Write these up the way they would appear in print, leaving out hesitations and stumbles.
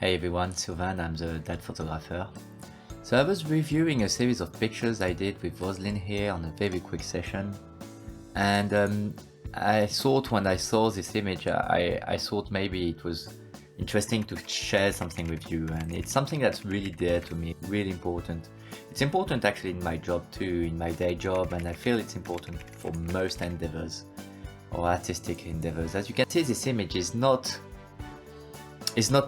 Hey everyone, Sylvain, I'm the dad photographer. So I was reviewing a series of pictures I did with Rosalind here on a very quick session. And I thought when I saw this image, I thought maybe it was interesting to share something with you. And it's something that's really dear to me, really important. It's important actually in my job too, in my day job, and I feel it's important for most endeavors or artistic endeavors. As you can see, this image is not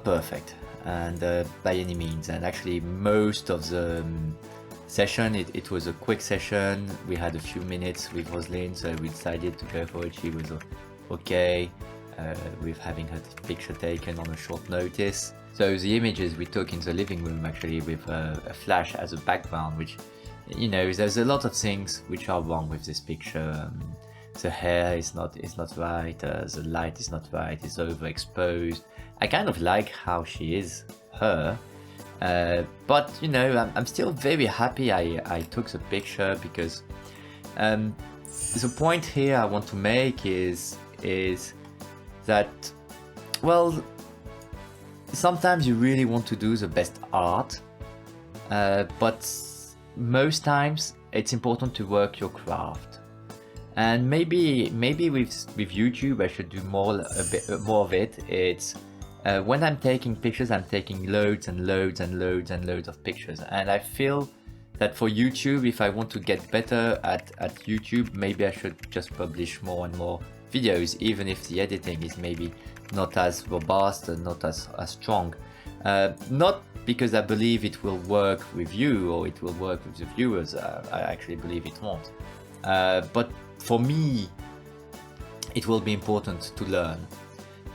perfect and by any means, and actually most of the session it was a quick session. We had a few minutes with Rosalind, so we decided to go for it. She was okay with having her picture taken on a short notice. So the images we took in the living room actually with a flash as a background, which, you know, there's a lot of things which are wrong with this picture. The hair is not right, the light is not right, it's overexposed. I kind of like how she is, her, but you know, I'm still very happy I took the picture, because the point here I want to make is that, well, sometimes you really want to do the best art, but most times it's important to work your craft. And maybe with YouTube I should do a bit more of it. It's when I'm taking pictures, I'm taking loads and loads and loads and loads of pictures, and I feel that for YouTube, if I want to get better at YouTube, maybe I should just publish more and more videos, even if the editing is maybe not as robust and not as strong. Not because I believe it will work with you or it will work with the viewers. I actually believe it won't. But for me, it will be important to learn.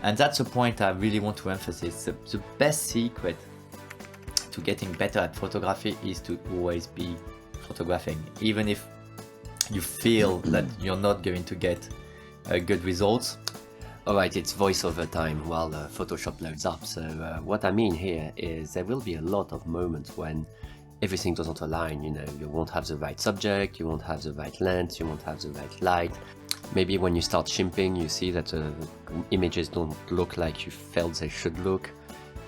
And that's a point I really want to emphasize. The best secret to getting better at photography is to always be photographing, even if you feel that you're not going to get good results. Alright, it's voiceover time while Photoshop loads up. So what I mean here is there will be a lot of moments when everything doesn't align. You know, you won't have the right subject, you won't have the right lens, you won't have the right light. Maybe when you start shimping, you see that images don't look like you felt they should look.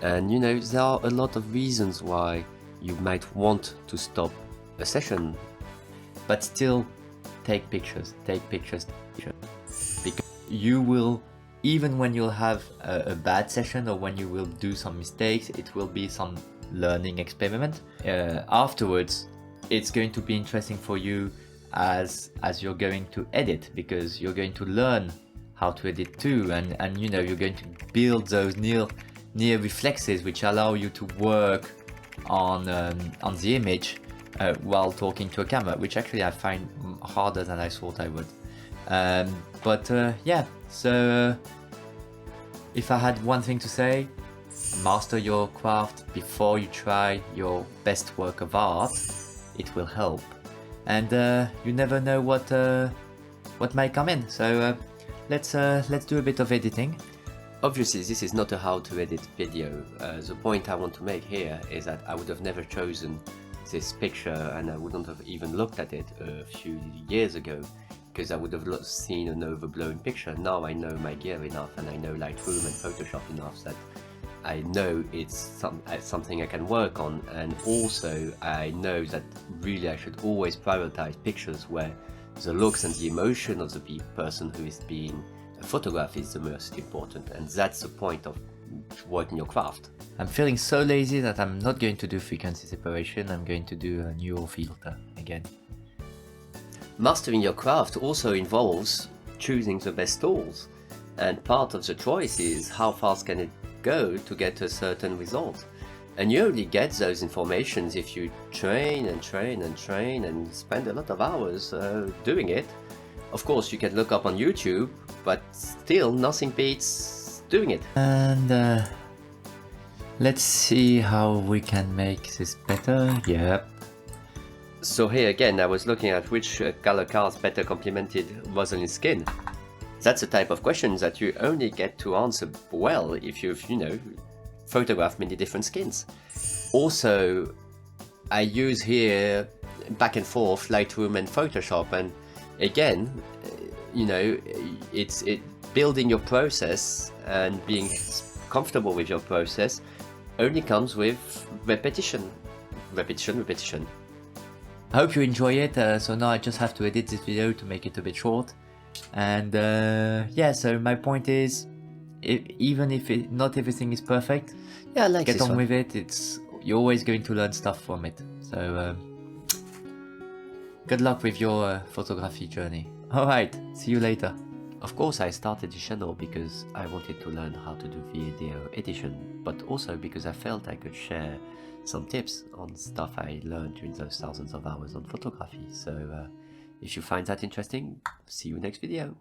And you know, there are a lot of reasons why you might want to stop a session. But still, take pictures. Because you will, even when you'll have a bad session or when you will do some mistakes, it will be some learning experiment. Afterwards, it's going to be interesting for you as you're going to edit, because you're going to learn how to edit too, and you know, you're going to build those near reflexes which allow you to work on the image while talking to a camera, which actually I find harder than I thought I would. Yeah, so if I had one thing to say, master your craft before you try your best work of art. It will help, and you never know what might come in. So let's do a bit of editing. Obviously, this is not a how to edit video. The point I want to make here is that I would have never chosen this picture, and I wouldn't have even looked at it a few years ago, because I would have seen an overblown picture. Now I know my gear enough, and I know Lightroom and Photoshop enough that I know it's something I can work on, and also I know that really I should always prioritize pictures where the looks and the emotion of the person who is being photographed is the most important, and that's the point of working your craft. I'm feeling so lazy that I'm not going to do frequency separation. I'm going to do a neural filter again. Mastering your craft also involves choosing the best tools, and part of the choice is how fast can it go to get a certain result. And you only get those informations if you train and train and train and spend a lot of hours doing it. Of course, you can look up on YouTube, but still nothing beats doing it. And let's see how we can make this better. Yep. So here again, I was looking at which color cards better complemented Rosalind's skin. That's the type of questions that you only get to answer well if you've, you know, photographed many different skins. Also, I use here back and forth Lightroom and Photoshop, and again, you know, it's building your process and being comfortable with your process only comes with repetition. Repetition. I hope you enjoy it. So now I just have to edit this video to make it a bit short. And yeah, so my point is, even if not everything is perfect, Yeah, I like get this on one. with it. You're always going to learn stuff from it. So good luck with your photography journey. Alright, see you later. Of course, I started this channel because I wanted to learn how to do video edition, but also because I felt I could share some tips on stuff I learned during those thousands of hours on photography. So if you find that interesting, see you next video.